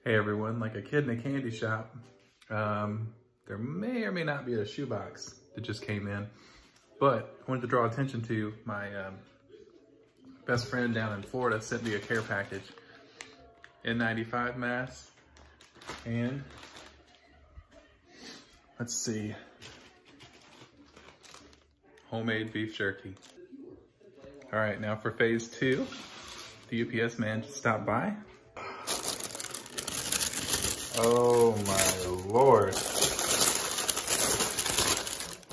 Hey everyone, like a kid in a candy shop, there may or may not be a shoebox that just came in, but I wanted to draw attention to my best friend down in Florida sent me a care package. N95 mask, and let's see, homemade beef jerky. All right, now for phase 2, the UPS man just stopped by. Oh my Lord.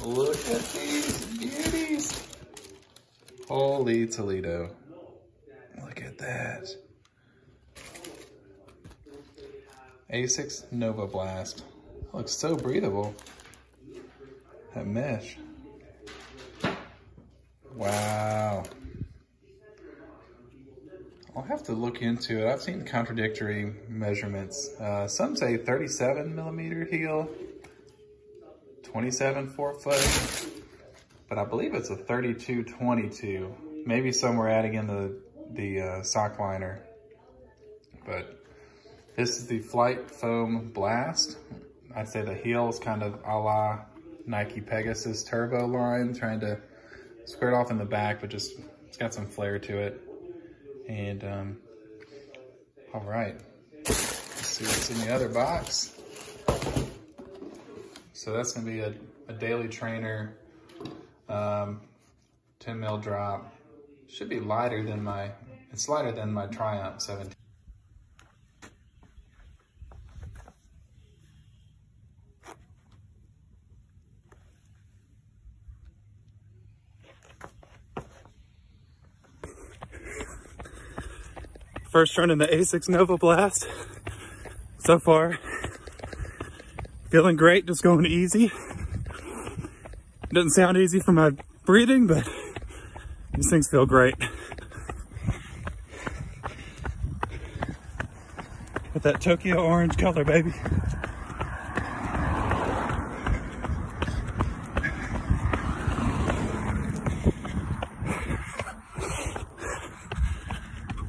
Look at these beauties. Holy Toledo. Look at that. Asics Novablast. Looks so breathable. That mesh. Wow. I'll have to look into it. I've seen contradictory measurements. Some say 37 millimeter heel, 27 forefoot, but I believe it's a 32-22. Maybe somewhere adding in the sock liner. But this is the Flight Foam Blast. I'd say the heel is kind of a la Nike Pegasus Turbo line, trying to square it off in the back, but just it's got some flair to it. And all right, let's see what's in the other box. So that's gonna be a daily trainer, 10 mil drop. Should be lighter than it's lighter than my Triumph 17. First run in the Asics Novablast. So far, feeling great, just going easy. Doesn't sound easy for my breathing, but these things feel great. With that Tokyo orange color, baby.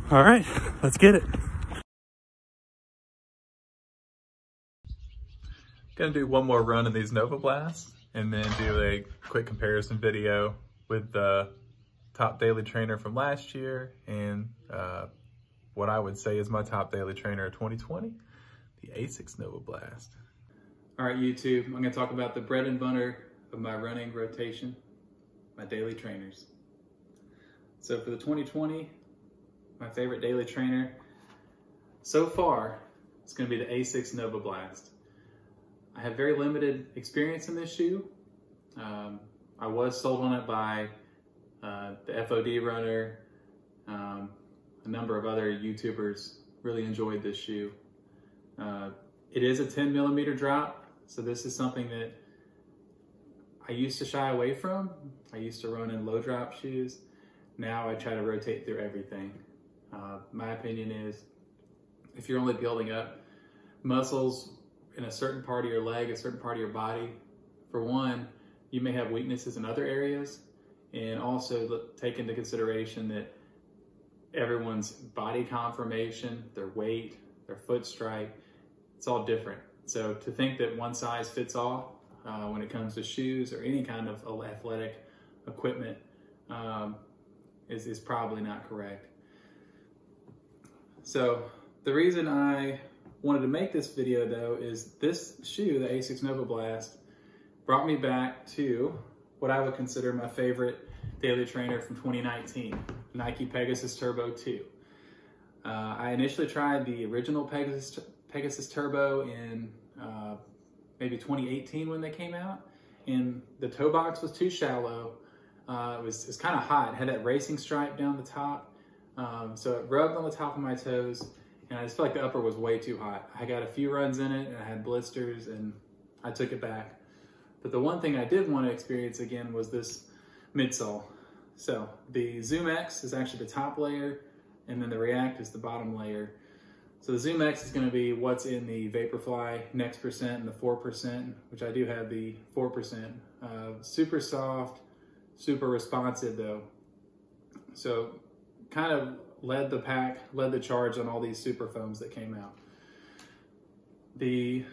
All right, let's get it. Gonna do one more run of these Novablasts and then do a quick comparison video with the top daily trainer from last year and what I would say is my top daily trainer of 2020, the Asics Novablast. All right, YouTube, I'm gonna talk about the bread and butter of my running rotation, my daily trainers. So for the 2020, my favorite daily trainer so far is going to be the Asics Novablast. I have very limited experience in this shoe. I was sold on it by the FOD runner. A number of other YouTubers really enjoyed this shoe. It is a 10 millimeter drop, so this is something that I used to shy away from. I used to run in low drop shoes. Now I try to rotate through everything. My opinion is, if you're only building up muscles in a certain part of your leg, a certain part of your body, for one, you may have weaknesses in other areas, and also take into consideration that everyone's body conformation, their weight, their foot strike, it's all different. So to think that one size fits all when it comes to shoes or any kind of athletic equipment is probably not correct. So the reason I wanted to make this video though is this shoe, the Asics Novablast, brought me back to what I would consider my favorite daily trainer from 2019, Nike Pegasus Turbo 2. I initially tried the original Pegasus Turbo in maybe 2018 when they came out, and the toe box was too shallow. It was kind of hot. It had that racing stripe down the top. So it rubbed on the top of my toes, and I just felt like the upper was way too hot. I got a few runs in it, and I had blisters, and I took it back. But the one thing I did want to experience again was this midsole. So the Zoom X is actually the top layer, and then the React is the bottom layer. So the Zoom X is going to be what's in the Vaporfly Next Percent and the 4%, which I do have the 4%. Super soft, super responsive though. So kind of led the pack, led the charge on all these super foams that came out. The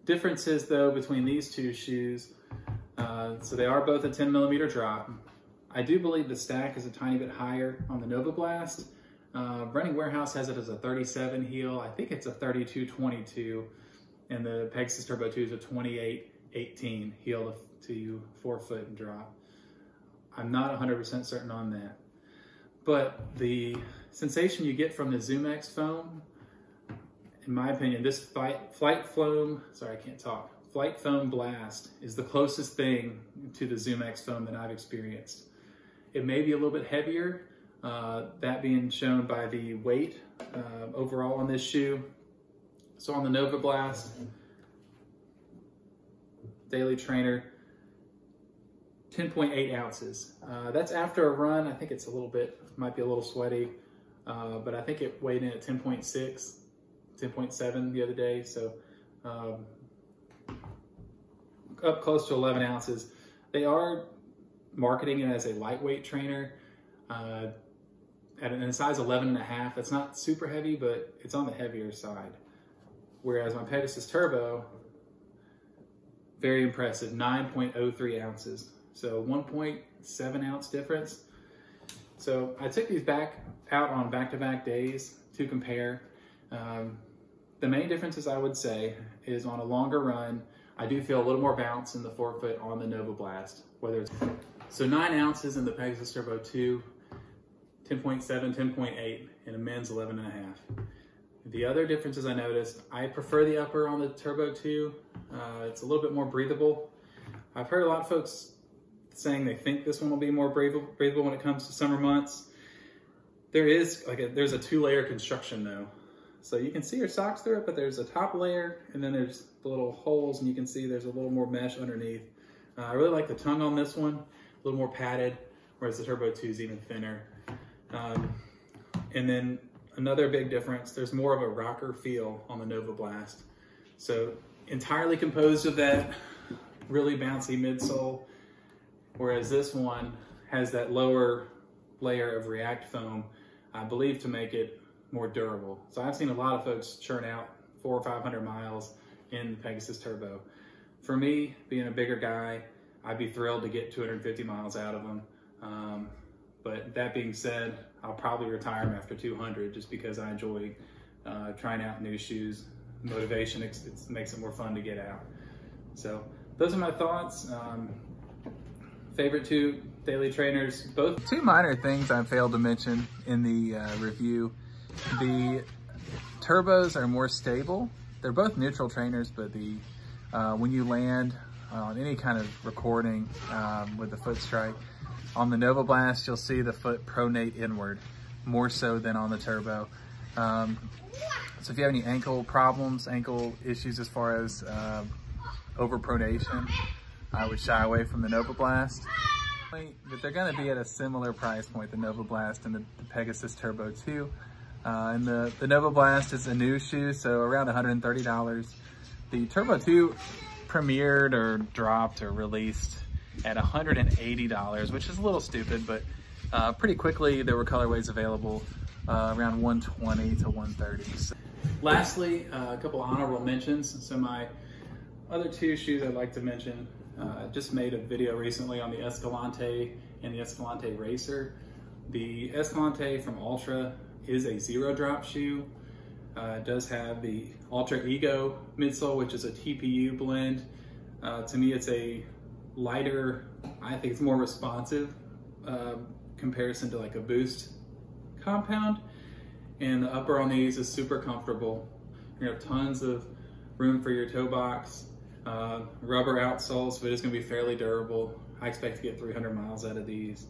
differences though between these two shoes, so they are both a 10mm drop. I do believe the stack is a tiny bit higher on the Novablast. Running Warehouse has it as a 37 heel. I think it's a 32-22, and the Pegasus Turbo 2 is a 28-18 heel to forefoot and drop. I'm not 100% certain on that. But the sensation you get from the ZoomX foam, in my opinion, this Flight Foam Blast is the closest thing to the ZoomX foam that I've experienced. It may be a little bit heavier, that being shown by the weight overall on this shoe. So on the Novablast Daily Trainer, 10.8 ounces. That's after a run. I think it's a little bit, might be a little sweaty, but I think it weighed in at 10.6, 10.7 the other day. So up close to 11 ounces. They are marketing it as a lightweight trainer at a size 11.5. That's not super heavy, but it's on the heavier side. Whereas my Pegasus Turbo, very impressive, 9.03 ounces. So 1.7 ounce difference. So I took these out on back-to-back days to compare. The main differences I would say is on a longer run, I do feel a little more bounce in the forefoot on the Novablast. So 9 ounces in the Pegasus Turbo 2, 10.7, 10.8 in a men's 11.5. The other differences I noticed, I prefer the upper on the Turbo 2. It's a little bit more breathable. I've heard a lot of folks saying they think this one will be more breathable when it comes to summer months. There's a 2-layer construction though. So you can see your socks through it, but there's a top layer and then there's the little holes, and you can see there's a little more mesh underneath. I really like the tongue on this one, a little more padded, whereas the Turbo 2 is even thinner. And then another big difference, there's more of a rocker feel on the Novablast. So entirely composed of that really bouncy midsole, whereas this one has that lower layer of React foam, I believe, to make it more durable. So I've seen a lot of folks churn out 400 or 500 miles in the Pegasus Turbo. For me, being a bigger guy, I'd be thrilled to get 250 miles out of them. But that being said, I'll probably retire them after 200 just because I enjoy trying out new shoes. Motivation, it makes it more fun to get out. So those are my thoughts. Favorite two daily trainers, both. Two minor things I failed to mention in the review. The Turbos are more stable. They're both neutral trainers, but when you land on any kind of recording with the foot strike, on the Novablast, you'll see the foot pronate inward, more so than on the Turbo. So if you have any ankle problems, ankle issues as far as overpronation, I would shy away from the Novablast. But they're gonna be at a similar price point, the Novablast and the Pegasus Turbo 2. And the Novablast is a new shoe, so around $130. The Turbo 2 premiered or dropped or released at $180, which is a little stupid, but pretty quickly there were colorways available around $120 to $130. So. Lastly, a couple honorable mentions. So my other two shoes I'd like to mention, just made a video recently on the Escalante and the Escalante Racer. The Escalante from Ultra is a zero drop shoe. It does have the Ultra Ego midsole, which is a TPU blend. To me, it's a lighter, I think it's more responsive comparison to like a Boost compound. And the upper on these is super comfortable. You have tons of room for your toe box. Rubber outsoles, so it is going to be fairly durable. I expect to get 300 miles out of these.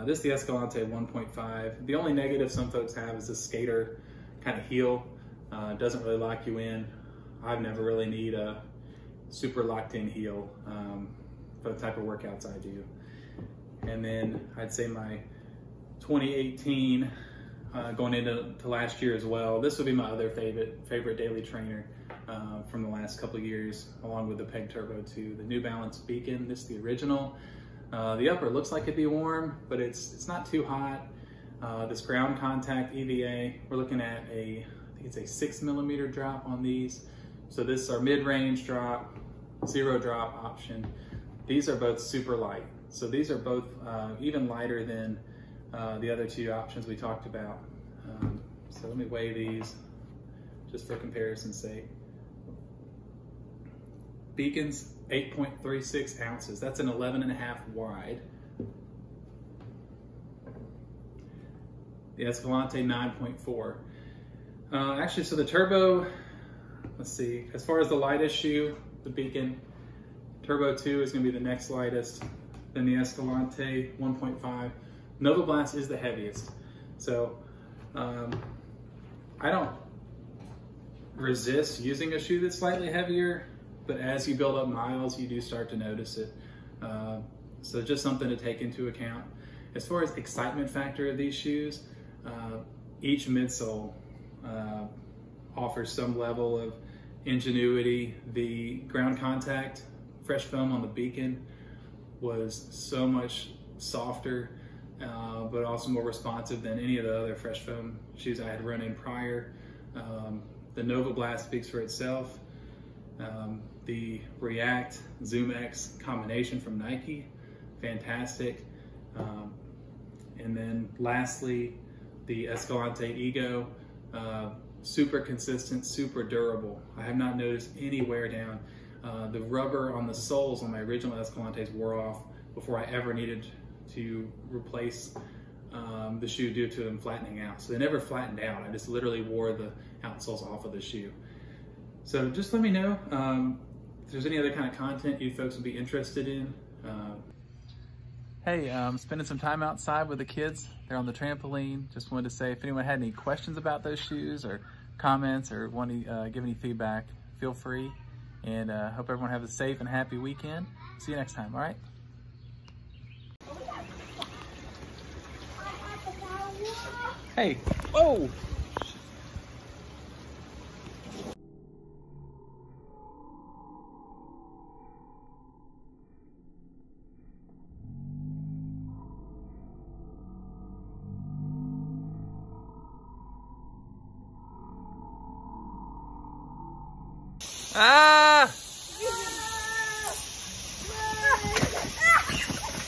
This is the Escalante 1.5. The only negative some folks have is the skater kind of heel. It doesn't really lock you in. I've never really need a super locked in heel for the type of workouts I do. And then I'd say my 2018, going into last year as well, this would be my other favorite daily trainer from the last couple of years, along with the Peg Turbo 2. The New Balance Beacon, this is the original. The upper looks like it'd be warm, but it's not too hot. This ground contact EVA, we're looking at I think it's a 6mm drop on these. So this is our mid-range drop, zero drop option. These are both super light. So these are both even lighter than the other two options we talked about. So let me weigh these just for comparison's sake. Beacon's 8.36 ounces. That's an 11.5 wide. The Escalante 9.4. Actually, so the Turbo, let's see, as far as the lightest shoe, the Beacon Turbo 2 is going to be the next lightest. Then the Escalante 1.5. Novablast is the heaviest. So I don't resist using a shoe that's slightly heavier, but as you build up miles, you do start to notice it. So just something to take into account. As far as excitement factor of these shoes, each midsole offers some level of ingenuity. The ground contact fresh foam on the Beacon was so much softer, but also more responsive than any of the other fresh foam shoes I had run in prior. The Novablast speaks for itself. The React Zoom X combination from Nike, fantastic. And then lastly, the Escalante Ego, super consistent, super durable. I have not noticed any wear down. The rubber on the soles on my original Escalantes wore off before I ever needed to replace the shoe due to them flattening out. So they never flattened out. I just literally wore the outsoles off of the shoe. So just let me know if there's any other kind of content you folks would be interested in. Hey, spending some time outside with the kids. They're on the trampoline. Just wanted to say if anyone had any questions about those shoes or comments or want to give any feedback, feel free. And hope everyone has a safe and happy weekend. See you next time, all right? Hey, whoa! Ah!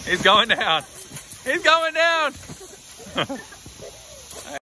He's going down. He's going down.